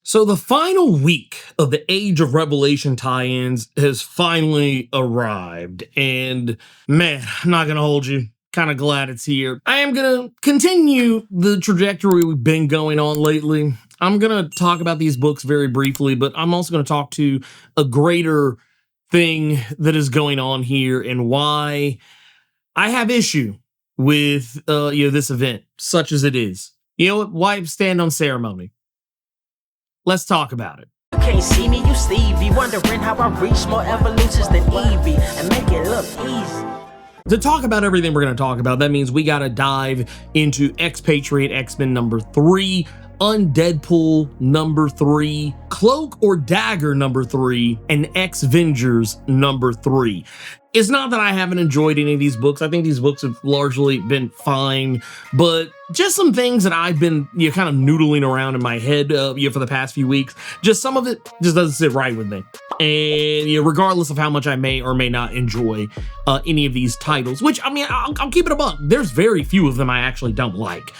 So the final week of the Age of Revelation tie-ins has finally arrived, and man, I'm not gonna hold you. Kind of glad it's here. I am gonna continue the trajectory we've been going on lately. I'm gonna talk about these books very briefly, but I'm also gonna talk to a greater thing that is going on here and why I have issue with this event, such as it is. You know what? Why stand on ceremony? Let's talk about it. You can't see me, you Stevie, wondering how I reach more evolutions than Evie and make it look easy. To talk about everything we're going to talk about, that means we got to dive into Expatriate X-Men number 3, Undeadpool number 3, Cloak or Dagger number 3, and X-Vengers number 3. It's not that I haven't enjoyed any of these books. I think these books have largely been fine, but just some things that I've been kind of noodling around in my head for the past few weeks. Just some of it just doesn't sit right with me. And regardless of how much I may or may not enjoy any of these titles, which, I mean, I'll keep it a buck. There's very few of them I actually don't like.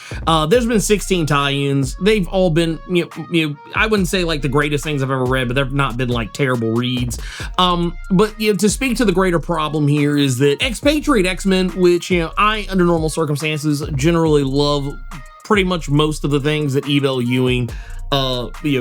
There's been 16 tie-ins. They've all been, I wouldn't say like the greatest things I've ever read, but they've not been like terrible reads. But to speak to the greater problem here is that Expatriate X-Men, which, I, under normal circumstances, generally love pretty much most of the things that Evel Ewing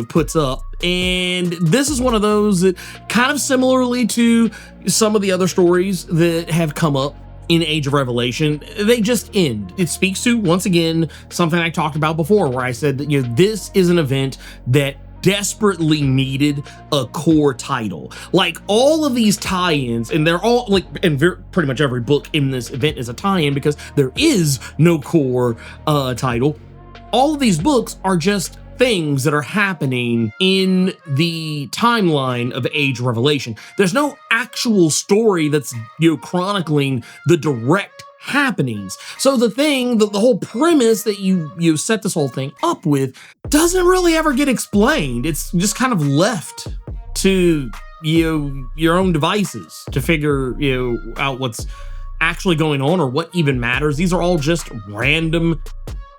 puts up, and this is one of those that, kind of similarly to some of the other stories that have come up in Age of Revelation, they just end. It speaks to, once again, something I talked about before, where I said that this is an event that desperately needed a core title. Like, all of these tie-ins, and they're all like, and pretty much every book in this event is a tie-in because there is no core title. All of these books are just things that are happening in the timeline of Age of Revelation. There's no actual story that's chronicling the direct happenings. So the whole premise that you set this whole thing up with doesn't really ever get explained. It's just kind of left to your own devices to figure out what's actually going on or what even matters. These are all just random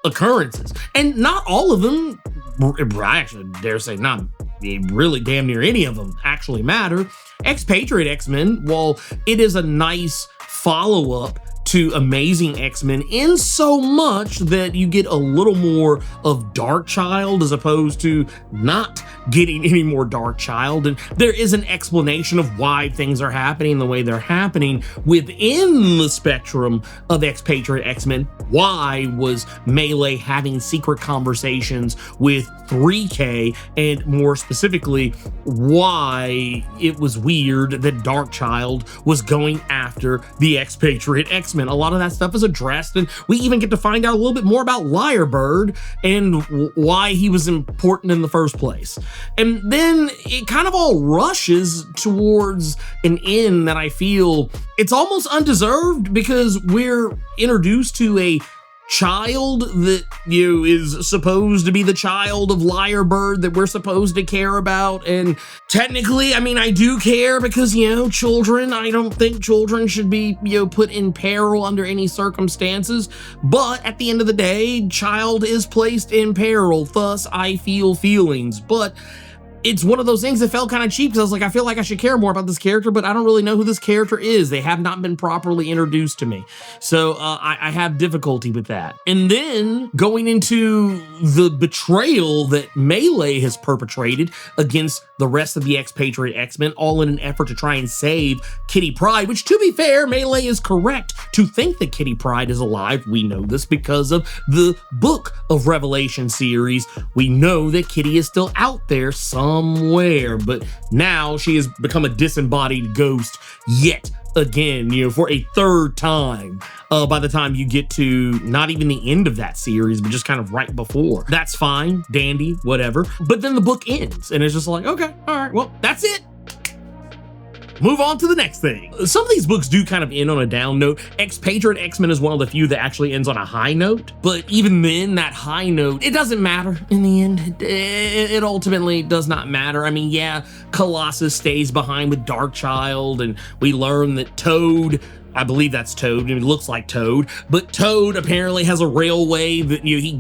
occurrences, and not all of them, I actually dare say not really damn near any of them actually matter. Expatriate X-Men, while it is a nice follow-up to Amazing X-Men in so much that you get a little more of Darkchild as opposed to not getting any more Darkchild, and there is an explanation of why things are happening the way they're happening within the spectrum of Expatriate X-Men. Why was Melee having secret conversations with 3K, and more specifically, why it was weird that Darkchild was going after the Expatriate X-Men. A lot of that stuff is addressed, and we even get to find out a little bit more about Lyrebird and why he was important in the first place. And then it kind of all rushes towards an end that I feel it's almost undeserved, because we're introduced to a child that is supposed to be the child of Lyrebird that we're supposed to care about. And technically, I mean, I do care because children, I don't think children should be put in peril under any circumstances, but at the end of the day, child is placed in peril, thus I feel feelings. But it's one of those things that felt kind of cheap, because I was like, I feel like I should care more about this character, but I don't really know who this character is. They have not been properly introduced to me. So I have difficulty with that. And then going into the betrayal that Melee has perpetrated against the rest of the Expatriate X-Men, all in an effort to try and save Kitty Pryde, which, to be fair, Melee is correct to think that Kitty Pryde is alive. We know this because of the Book of Revelation series. We know that Kitty is still out there somewhere, but now she has become a disembodied ghost yet again, for a third time by the time you get to not even the end of that series, but just kind of right before. That's fine, dandy, whatever. But then the book ends, and it's just like, okay, all right, well, that's it. Move on to the next thing. Some of these books do kind of end on a down note. Expatriate X-Men is one of the few that actually ends on a high note, but even then, that high note, it doesn't matter in the end. It ultimately does not matter. I mean, yeah, Colossus stays behind with Darkchild, and we learn that Toad I believe that's Toad. It looks like Toad, but Toad apparently has a railway that he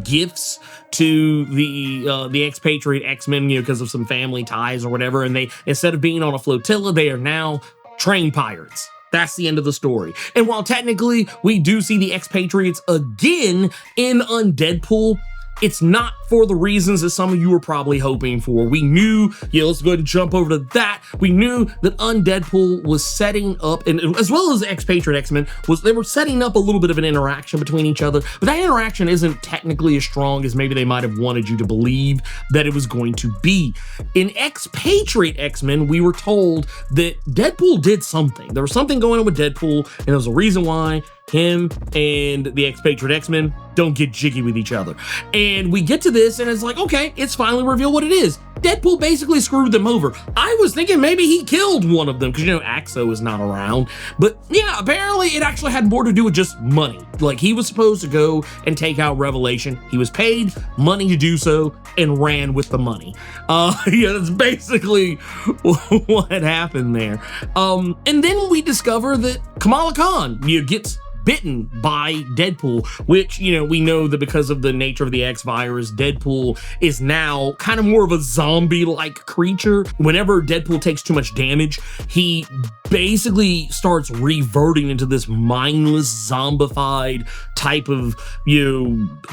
gifts to the expatriate X-Men, because of some family ties or whatever. And they, instead of being on a flotilla, they are now train pirates. That's the end of the story. And while technically we do see the expatriates again in Undeadpool, it's not for the reasons that some of you were probably hoping for. We knew, let's go ahead and jump over to that. We knew that Undeadpool was setting up, and as well as the expatriate X-Men, they were setting up a little bit of an interaction between each other, but that interaction isn't technically as strong as maybe they might have wanted you to believe that it was going to be. In expatriate X-Men, we were told that Deadpool did something. There was something going on with Deadpool, and there was a reason why him and the expatriate X-Men don't get jiggy with each other. And we get to this, and it's like, okay, it's finally revealed what it is. Deadpool basically screwed them over. I was thinking maybe he killed one of them, because, Axo is not around. But yeah, apparently it actually had more to do with just money. Like, he was supposed to go and take out Revelation. He was paid money to do so and ran with the money. That's basically what happened there. And then we discover that Kamala Khan gets bitten by Deadpool, which, we know that because of the nature of the X virus, Deadpool is now kind of more of a zombie-like creature. Whenever Deadpool takes too much damage, he basically starts reverting into this mindless, zombified type of,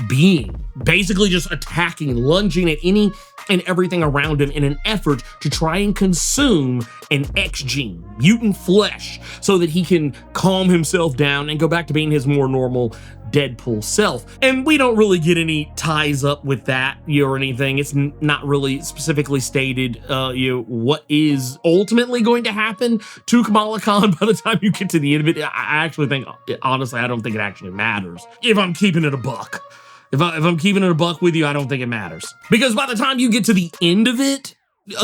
being. Basically just attacking, lunging at any and everything around him in an effort to try and consume an X gene, mutant flesh, so that he can calm himself down and go back to being his more normal Deadpool self. And we don't really get any ties up with that, or anything. It's not really specifically stated, what is ultimately going to happen to Kamala Khan by the time you get to the end of it. I actually think, honestly, I don't think it actually matters, if I'm keeping it a buck. If I'm keeping it a buck with you, I don't think it matters. Because by the time you get to the end of it,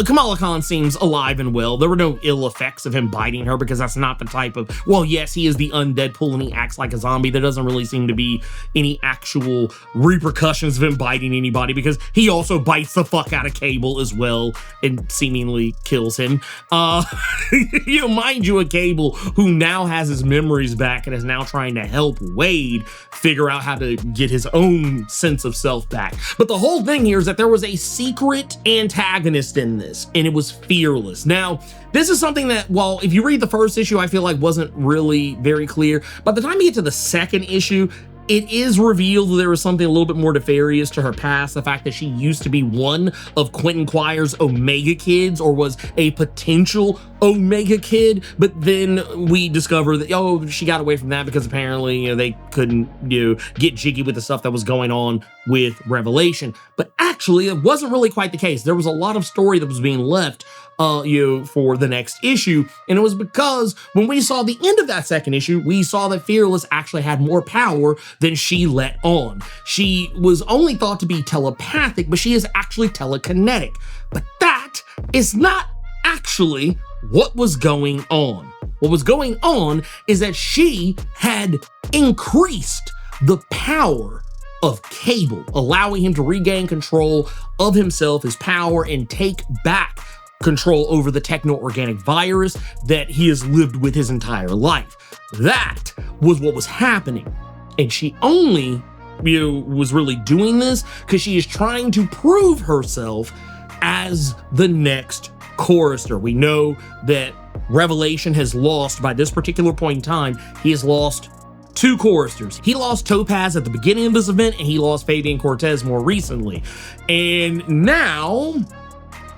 Kamala Khan seems alive and well. There were no ill effects of him biting her, because that's not the type of, well, yes, he is the Undeadpool and he acts like a zombie. There doesn't really seem to be any actual repercussions of him biting anybody, because he also bites the fuck out of Cable as well and seemingly kills him. Mind you, a Cable who now has his memories back and is now trying to help Wade figure out how to get his own sense of self back. But the whole thing here is that there was a secret antagonist in this, and it was Fearless. Now, this is something that, while if you read the first issue, I feel like wasn't really very clear. By the time you get to the second issue, it is revealed that there was something a little bit more nefarious to her past. The fact that she used to be one of Quentin Quire's Omega kids, or was a potential Omega kid, but then we discover that, she got away from that because apparently, they couldn't, get jiggy with the stuff that was going on with Revelation. But actually, it wasn't really quite the case. There was a lot of story that was being left for the next issue. And it was because when we saw the end of that second issue, we saw that Fearless actually had more power than she let on. She was only thought to be telepathic, but she is actually telekinetic. But that is not actually what was going on. What was going on is that she had increased the power of Cable, allowing him to regain control of himself, his power, and take back control over the techno-organic virus that he has lived with his entire life. That was what was happening. And she only, was really doing this because she is trying to prove herself as the next chorister. We know that Revelation has lost, by this particular point in time, he has lost 2 choristers. He lost Topaz at the beginning of this event, and he lost Fabian Cortez more recently. And now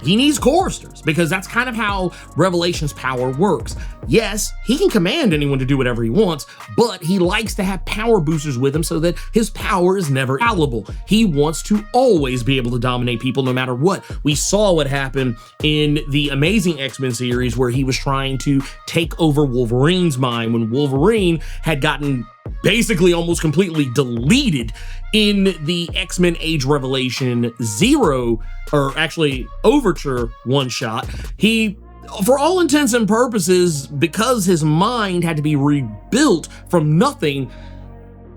he needs choristers, because that's kind of how Revelation's power works. Yes, he can command anyone to do whatever he wants, but he likes to have power boosters with him so that his power is never fallible. He wants to always be able to dominate people no matter what. We saw what happened in the Amazing X-Men series, where he was trying to take over Wolverine's mind when Wolverine had gotten basically almost completely deleted in the X-Men Age Revelation Zero, or actually Overture one-shot. He, for all intents and purposes, because his mind had to be rebuilt from nothing,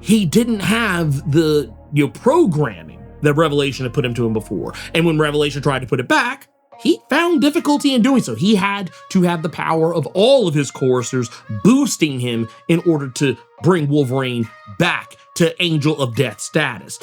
he didn't have the programming that Revelation had put into him before. And when Revelation tried to put it back, he found difficulty in doing so. He had to have the power of all of his choristers boosting him in order to bring Wolverine back to Angel of Death status.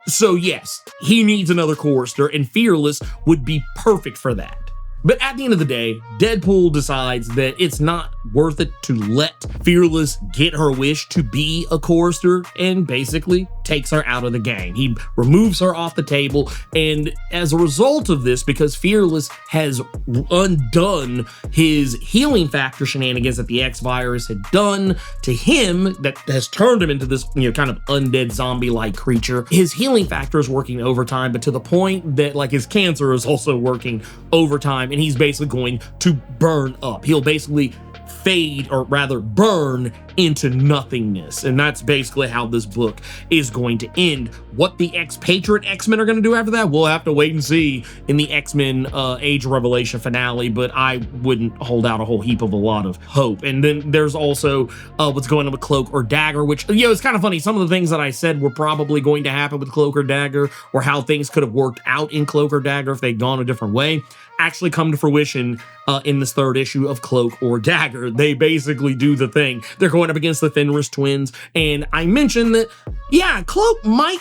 So yes, he needs another chorister, and Fearless would be perfect for that. But at the end of the day, Deadpool decides that it's not worth it to let Fearless get her wish to be a chorister and basically takes her out of the game. He removes her off the table, and as a result of this, because Fearless has undone his healing factor shenanigans that the X-Virus had done to him, that has turned him into this, kind of undead zombie-like creature, his healing factor is working overtime, but to the point that like his cancer is also working overtime, and he's basically going to burn up. He'll basically fade, or rather burn into nothingness. And that's basically how this book is going to end. What the Expatriate X-Men are going to do after that, we'll have to wait and see in the X-Men Age of Revelation finale, but I wouldn't hold out a whole heap of a lot of hope. And then there's also what's going on with Cloak or Dagger, which, it's kind of funny. Some of the things that I said were probably going to happen with Cloak or Dagger, or how things could have worked out in Cloak or Dagger if they'd gone a different way, actually come to fruition in this third issue of Cloak or Dagger. They basically do the thing. They're going up against the Fenris twins, and I mentioned that, Cloak might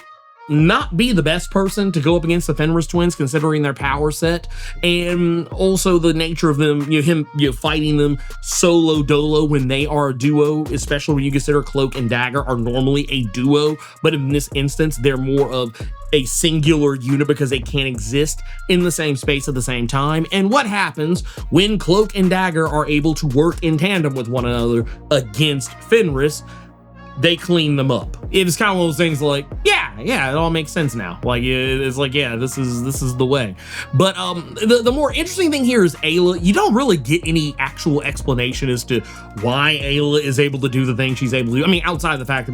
not be the best person to go up against the Fenris twins considering their power set, and also the nature of them, him fighting them solo dolo when they are a duo, especially when you consider Cloak and Dagger are normally a duo, but in this instance they're more of a singular unit because they can't exist in the same space at the same time. And what happens when Cloak and Dagger are able to work in tandem with one another against Fenris? They clean them up. It was kind of one of those things like, it all makes sense now. Like, it's like, this is the way. But the more interesting thing here is Ayla. You don't really get any actual explanation as to why Ayla is able to do the thing she's able to do. I mean, outside of the fact,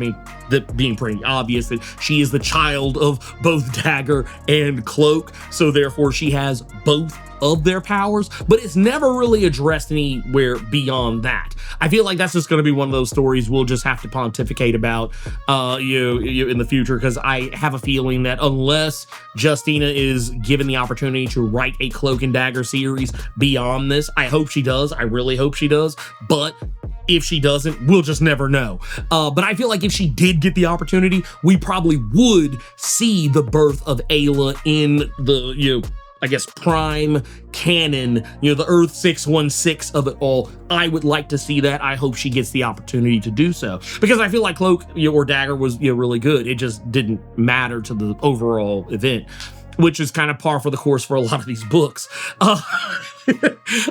that being pretty obvious that she is the child of both Dagger and Cloak, so therefore she has both of their powers, but it's never really addressed anywhere beyond that. I feel like that's just going to be one of those stories we'll just have to pontificate about in the future, because I have a feeling that unless Justina is given the opportunity to write a Cloak and Dagger series beyond this, I hope she does. I really hope she does, but if she doesn't, we'll just never know. But I feel like if she did get the opportunity, we probably would see the birth of Ayla in the, prime canon, the Earth 616 of it all. I would like to see that. I hope she gets the opportunity to do so, because I feel like Cloak or Dagger was really good. It just didn't matter to the overall event, which is kind of par for the course for a lot of these books. But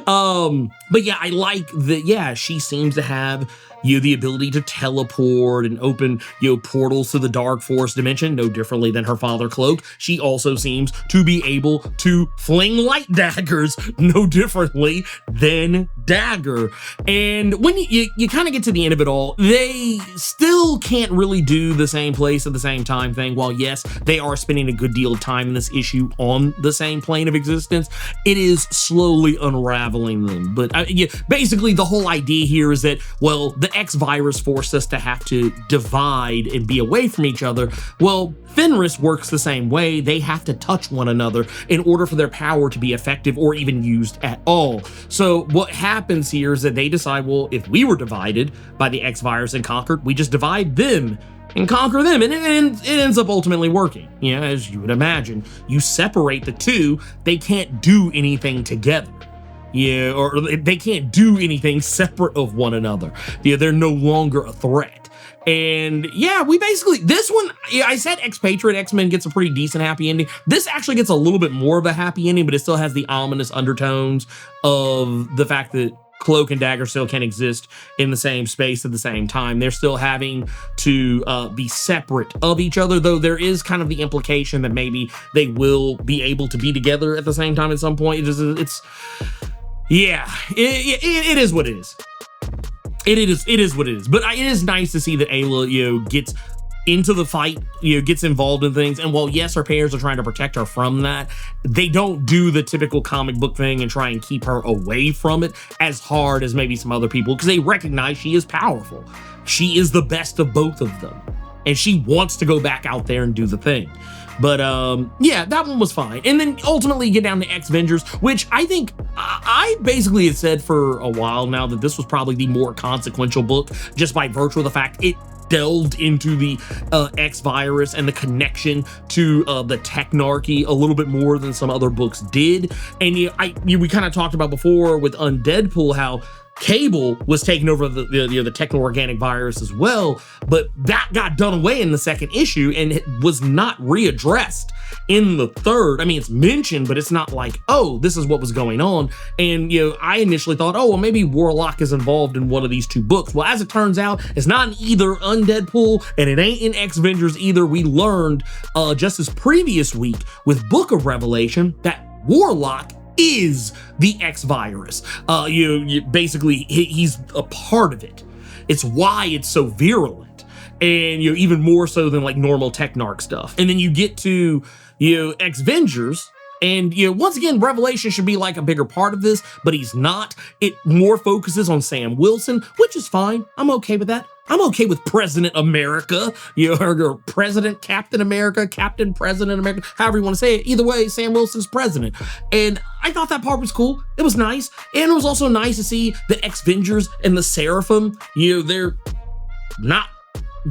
I like that, she seems to have the ability to teleport and open portals to the Dark Forest dimension, no differently than her father Cloak. She also seems to be able to fling light daggers, no differently than Dagger. And when you kind of get to the end of it all, they still can't really do the same place at the same time thing. While yes, they are spending a good deal of time in this issue on the same plane of existence, it is slowly unraveling them. But basically the whole idea here is that, the X-Virus forced us to have to divide and be away from each other. Well, Fenris works the same way. They have to touch one another in order for their power to be effective or even used at all. So what happens here is that they decide, if we were divided by the X-Virus and conquered, we just divide them and conquer them, and it ends up ultimately working. As you would imagine, you separate the two, they can't do anything together. Or they can't do anything separate of one another. They're no longer a threat. And we basically, this one, I said Expatriate X-Men gets a pretty decent happy ending. This actually gets a little bit more of a happy ending, but it still has the ominous undertones of the fact that Cloak and Dagger still can't exist in the same space at the same time. They're still having to be separate of each other, though there is kind of the implication that maybe they will be able to be together at the same time at some point. It is what it is. It is what it is. But it is nice to see that Ayla, gets into the fight, gets involved in things. And while yes, her parents are trying to protect her from that, they don't do the typical comic book thing and try and keep her away from it as hard as maybe some other people, because they recognize she is powerful. She is the best of both of them, and she wants to go back out there and do the thing. But yeah, that one was fine. And then ultimately you get down to X-Vengers, which I think I basically had said for a while now that this was probably the more consequential book, just by virtue of the fact it delved into the X virus and the connection to the Technarchy a little bit more than some other books did. And we kind of talked about before with Undeadpool how Cable was taking over the techno-organic virus as well, but that got done away in the second issue and it was not readdressed in the third. I mean, it's mentioned, but it's not like, oh, this is what was going on. And, I initially thought, oh, well, maybe Warlock is involved in one of these two books. Well, as it turns out, it's not in either Undeadpool and it ain't in X-Vengers either. We learned just this previous week with Book of Revelation that Warlock is the X virus. Basically, he's a part of it. It's why it's so virulent, and even more so than like normal Technarch stuff. And then you get to X-Vengers, and once again, Revelation should be like a bigger part of this, but he's not. It more focuses on Sam Wilson, which is fine. I'm okay with that. I'm okay with President America, or President Captain America, Captain President America, however you want to say it. Either way, Sam Wilson's president. And I thought that part was cool. It was nice. And it was also nice to see the X-Vengers and the Seraphim, they're not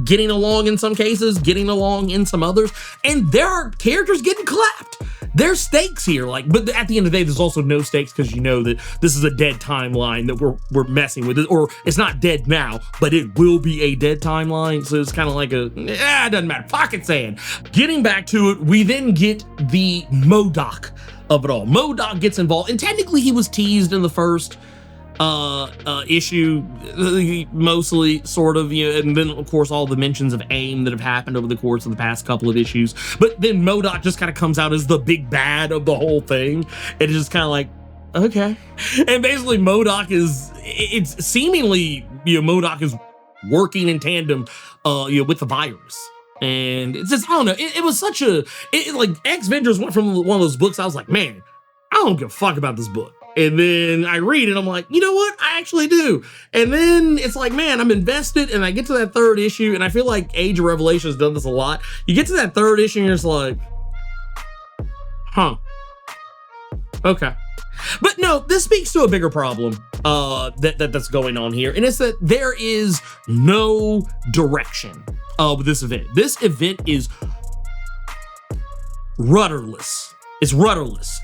getting along in some cases, getting along in some others, and there are characters getting clapped. There's stakes here, but at the end of the day, there's also no stakes because that this is a dead timeline that we're messing with, or it's not dead now, but it will be a dead timeline. So it's kind of like it doesn't matter. Pocket sand. Getting back to it, we then get the MODOK of it all. MODOK gets involved, and technically he was teased in the first issue, mostly, sort of, and then of course all the mentions of AIM that have happened over the course of the past couple of issues, but then MODOK just kind of comes out as the big bad of the whole thing, and it's just kind of like, okay. And basically MODOK it's seemingly, MODOK is working in tandem with the virus. And it's just, I don't know, it was such like X-Vengers went from one of those books I was like, man, I don't give a fuck about this book. And then I read it, I'm like, you know what? I actually do. And then it's like, man, I'm invested, and I get to that third issue, and I feel like Age of Revelation has done this a lot. You get to that third issue, and you're just like, huh. Okay. But no, this speaks to a bigger problem that's going on here, and it's that there is no direction with this event. This event is rudderless. It's rudderless.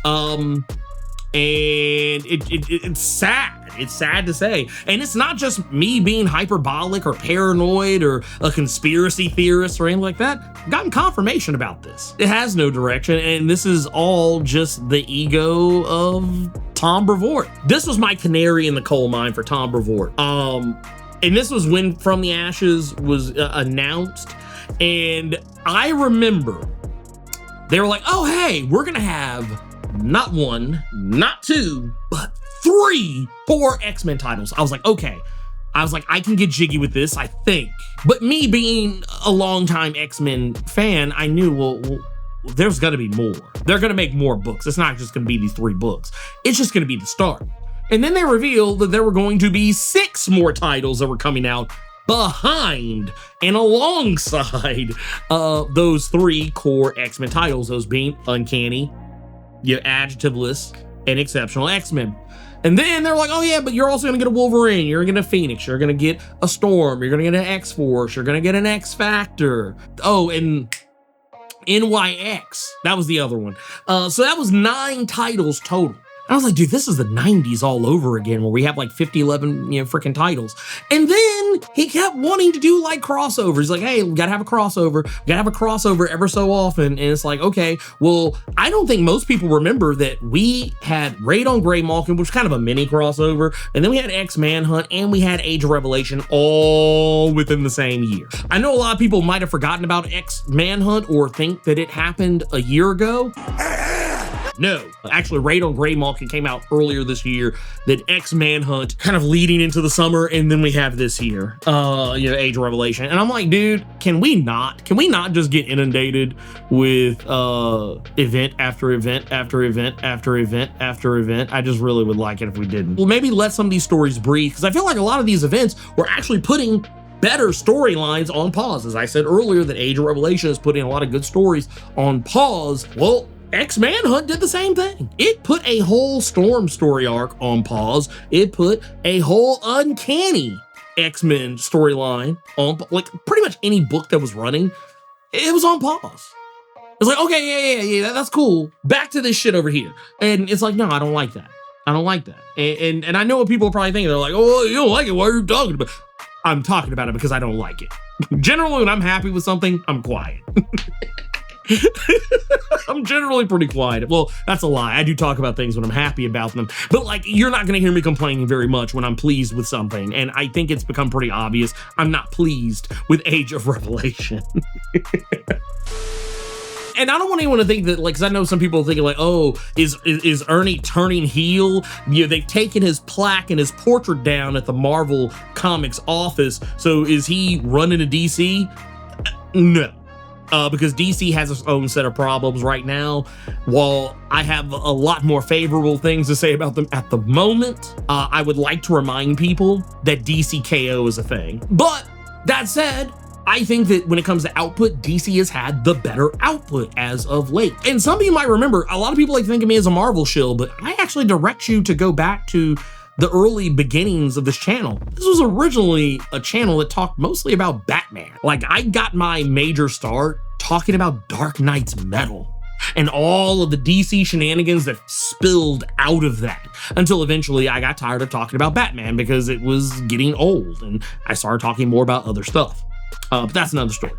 And it's sad. It's sad to say. And it's not just me being hyperbolic or paranoid or a conspiracy theorist or anything like that. I've gotten confirmation about this. It has no direction, and this is all just the ego of Tom Brevoort. This was my canary in the coal mine for Tom Brevoort. And this was when From the Ashes was announced, and I remember they were like, oh, hey, we're gonna have not one, not two, but 4 X-Men titles. I was like, okay. I was like, I can get jiggy with this, I think. But me being a longtime X-Men fan, I knew, well, there's gonna be more. They're gonna make more books. It's not just gonna be these 3 books. It's just gonna be the start. And then they revealed that there were going to be 6 more titles that were coming out behind and alongside those 3 core X-Men titles, those being Uncanny, Adjectiveless, and Exceptional X-Men. And then they're like, oh yeah, but you're also gonna get a Wolverine, you're gonna get a Phoenix, you're gonna get a Storm, you're gonna get an X-Force, you're gonna get an X-Factor. Oh, and NYX, that was the other one. So that was 9 titles total. I was like, dude, this is the 90s all over again, where we have like 50, 11, freaking titles. And then he kept wanting to do like crossovers. He's like, hey, we gotta have a crossover. We gotta have a crossover ever so often. And it's like, okay, well, I don't think most people remember that we had Raid on Greymalkin, which was kind of a mini crossover. And then we had X-Manhunt and we had Age of Revelation all within the same year. I know a lot of people might have forgotten about X-Manhunt or think that it happened a year ago. No, actually, Raid on Greymalkin came out earlier this year. That X-Manhunt kind of leading into the summer, and then we have this here, Age of Revelation. And I'm like, dude, can we not just get inundated with event after event after event after event after event? I just really would like it if we didn't. Well, maybe let some of these stories breathe, because I feel like a lot of these events were actually putting better storylines on pause. As I said earlier, that Age of Revelation is putting a lot of good stories on pause. Well, X-Manhunt did the same thing. It put a whole Storm story arc on pause. It put a whole Uncanny X-Men storyline on, like, pretty much any book that was running, it was on pause. It's like, okay, yeah, that's cool. Back to this shit over here. And it's like, no, I don't like that. I don't like that. And I know what people are probably thinking. They're like, oh, you don't like it. Why are you talking about it? I'm talking about it because I don't like it. Generally, when I'm happy with something, I'm quiet. I'm generally pretty quiet. Well, that's a lie. I do talk about things when I'm happy about them. But like, you're not going to hear me complaining very much when I'm pleased with something. And I think it's become pretty obvious I'm not pleased with Age of Revelation. And I don't want anyone to think that, like, because I know some people are thinking like, oh, is Ernie turning heel? You know, they've taken his plaque and his portrait down at the Marvel Comics office. So is he running to DC? No. Because DC has its own set of problems right now. While I have a lot more favorable things to say about them at the moment, I would like to remind people that DC KO is a thing. But that said, I think that when it comes to output, DC has had the better output as of late. And some of you might remember, a lot of people like to think of me as a Marvel shill, but I actually direct you to go back to the early beginnings of this channel. This was originally a channel that talked mostly about Batman. Like, I got my major start talking about Dark Knight's Metal and all of the DC shenanigans that spilled out of that, until eventually I got tired of talking about Batman because it was getting old and I started talking more about other stuff. But that's another story.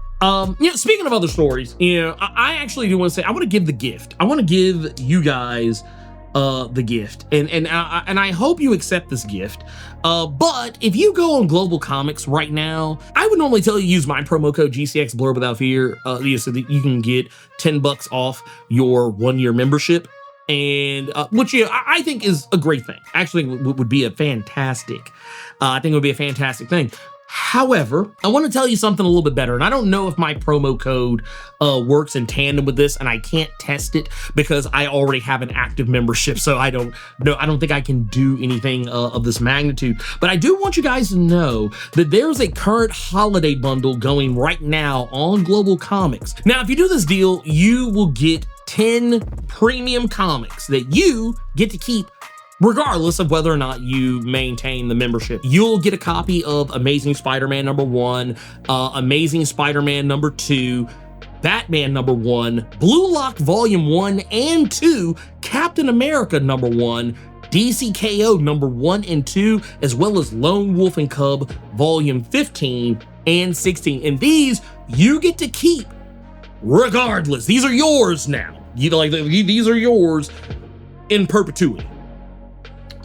Speaking of other stories, I actually do want to say, I want to give the gift. I want to give you guys the gift, and I hope you accept this gift. But if you go on Global Comics right now, I would normally tell you use my promo code GCX Blerd Without Fear, so that you can get $10 off your 1-year membership, and which I think is a great thing. Actually, would be a fantastic. I think it would be a fantastic thing. However, I want to tell you something a little bit better, and I don't know if my promo code works in tandem with this, and I can't test it because I already have an active membership, so I don't know. I don't think I can do anything of this magnitude. But I do want you guys to know that there's a current holiday bundle going right now on Global Comics. Now, if you do this deal, you will get 10 premium comics that you get to keep regardless of whether or not you maintain the membership. You'll get a copy of Amazing Spider-Man #1, Amazing Spider-Man #2, Batman #1, Blue Lock Volume 1 and 2, Captain America #1, DC KO #1 and 2, as well as Lone Wolf and Cub Volume 15 and 16. And these you get to keep regardless. These are yours now. These are yours in perpetuity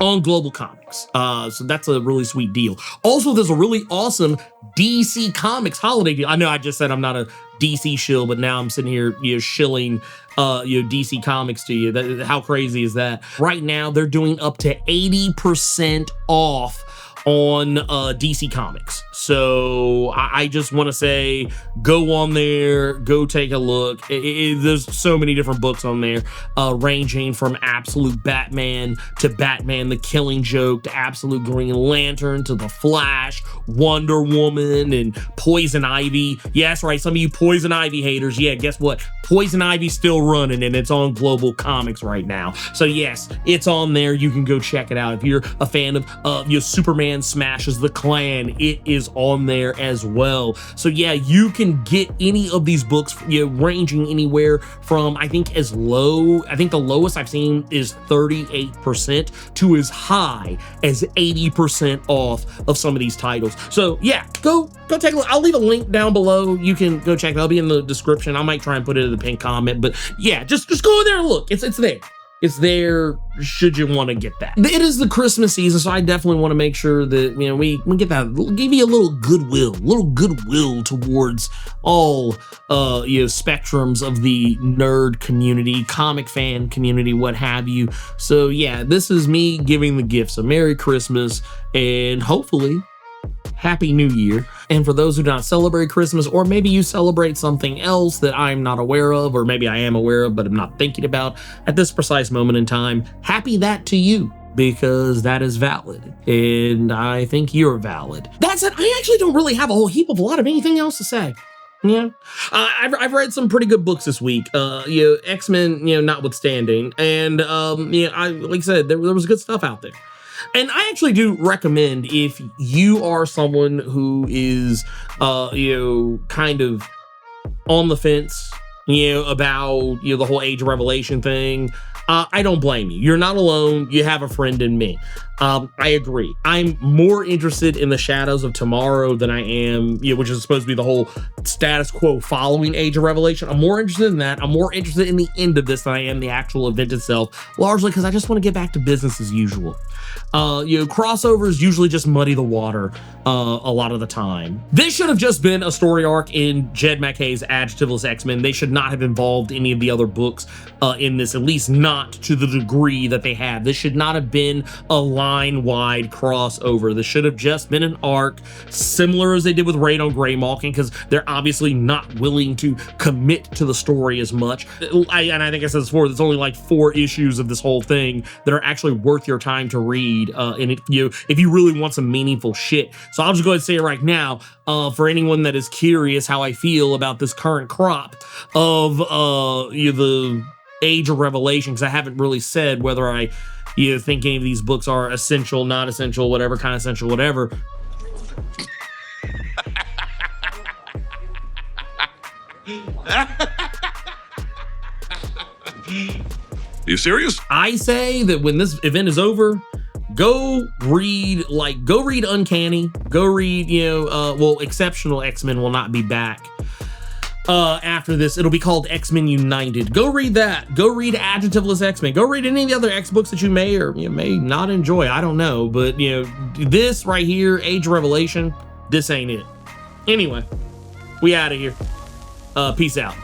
on Global Comics. So that's a really sweet deal. Also, there's a really awesome DC Comics holiday deal. I know I just said I'm not a DC shill, but now I'm sitting here, shilling, DC Comics to you. How crazy is that? Right now, they're doing up to 80% off on DC Comics. So I just want to say, go on there, go take a look. There's so many different books on there, ranging from Absolute Batman to Batman the Killing Joke to Absolute Green Lantern to The Flash, Wonder Woman, and Poison Ivy. Yeah, that's right, some of you Poison Ivy haters. Yeah, guess what? Poison Ivy's still running, and it's on Global Comics right now. So yes, it's on there. You can go check it out. If you're a fan of your Superman Smashes the Klan, it is on there as well. So yeah, you can get any of these books, ranging anywhere from, I think the lowest I've seen is 38% to as high as 80% off of some of these titles. So yeah, go take a look. I'll leave a link down below. You can go check it. I'll be in the description. I might try and put it in the pinned comment, but yeah, just go in there and look. It's there. It's there should you want to get that. It is the Christmas season, so I definitely want to make sure that, we get that, give you a little goodwill towards all, spectrums of the nerd community, comic fan community, what have you. So yeah, this is me giving the gifts. So Merry Christmas, and hopefully Happy New Year. And for those who do not celebrate Christmas, or maybe you celebrate something else that I'm not aware of, or maybe I am aware of but I'm not thinking about at this precise moment in time, happy that to you. because that is valid, and I think you're valid. That said, I actually don't really have a whole heap of a lot of anything else to say. Yeah, I've read some pretty good books this week. X-Men, notwithstanding, and I like I said, there was good stuff out there. And I actually do recommend, if you are someone who is, kind of on the fence, about, the whole Age of Revelation thing, I don't blame you. You're not alone. You have a friend in me. I agree. I'm more interested in the Shadows of Tomorrow than I am, which is supposed to be the whole status quo following Age of Revelation. I'm more interested in that. I'm more interested in the end of this than I am the actual event itself, largely because I just want to get back to business as usual. Crossovers usually just muddy the water a lot of the time. This should have just been a story arc in Jed MacKay's Adjectiveless X-Men. They should not have involved any of the other books in this, at least not to the degree that they have. This should not have been a line-wide crossover. This should have just been an arc, similar as they did with Raid on Greymalkin, because they're obviously not willing to commit to the story as much. And I think I said this before, there's only like 4 issues of this whole thing that are actually worth your time to read, and if you really want some meaningful shit. So I'll just go ahead and say it right now, for anyone that is curious how I feel about this current crop of the Age of Revelation, because I haven't really said whether I think any of these books are essential, not essential, whatever, kind of essential, whatever. You serious? I say that when this event is over, go read Uncanny, go read, Exceptional X-Men will not be back. After this, it'll be called X-Men United. Go read that. Go read Adjectiveless X-Men. Go read any of the other X books that you may or may not enjoy. I don't know, but this right here, Age of Revelation, this ain't it. Anyway, we out of here. Peace out.